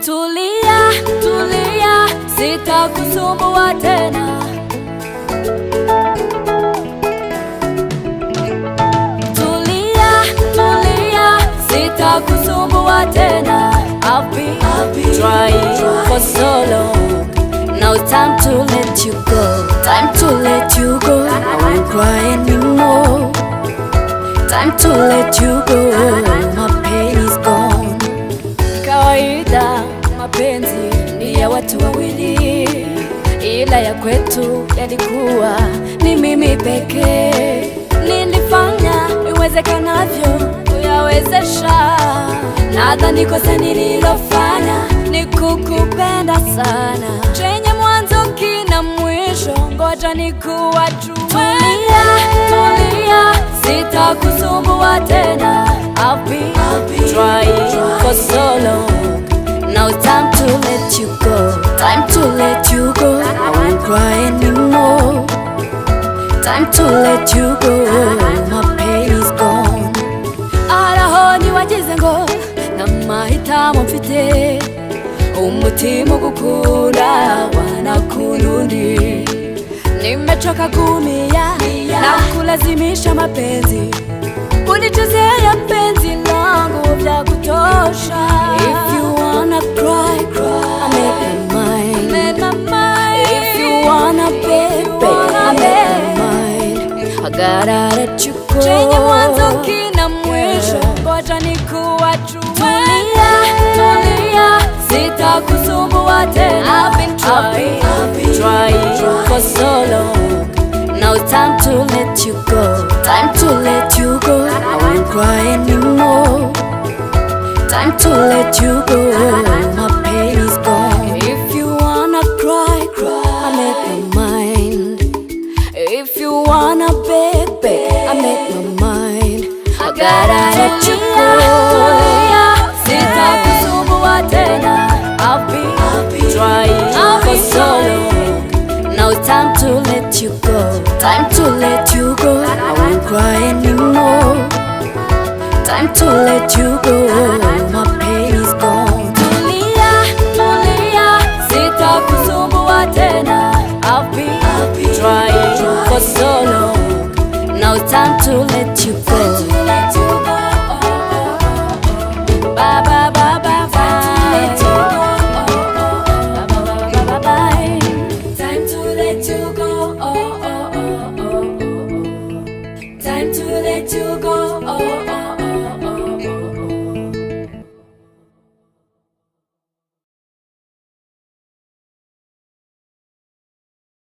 Tulia, tulia, sitakusumbua tena. Tulia, tulia, sitakusumbua tena. I've been trying for so long. Now it's time to let you go. Time to let you go. I won't cry anymore. Time to let you go. My pain is gone. Kawaida mapenzi ni ya watu wawili, ila ya kwetu yalikuwa ni mimi pekee. Nilifanya iwezekanavyo kuyawezesha, nadhani kosa nililofanya ni kukupenda sana. Chenye mwanzo kina mwisho, ngoja nikuachue. Tulia, tulia, sitakusumbua tena. I've been trying for so long. Now it's time to let you go. Time to let you go. I won't cry anymore. Time to let you go. My pain is gone. Araho niwagize ngo namahitamo mfite, umutima ugukunda wanakurundi. Nimechoka kumia na kulazimisha mapenzi, unichezea penzi langu vya kutosha. If you wanna cry, cry, I make my mind. If you wanna baby, I make my mind. I gotta let you go. Chenye mwanzo kina mwisho, ngoja nikuachue. Tulia, tulia, sitakusumbua tena. I've been trying for so long. Now it's time to let you go. Time to let you go. I won't cry anymore. Time to let you go. My pain is gone. If you wanna cry, cry, I make my mind. If you wanna baby, I make my mind. I gotta let you go. Sitakusumbua tena. I've been trying for so long. Now it's time to let you go. Time to let you go. I won't cry anymore. Time to let you go. My pain is gone. Tulia, tulia, sitakusumbua tena. I've been trying for so long. Now it's time to let you go. Bye bye bye bye bye. Bye bye bye. Time to let you go. Time to let you go.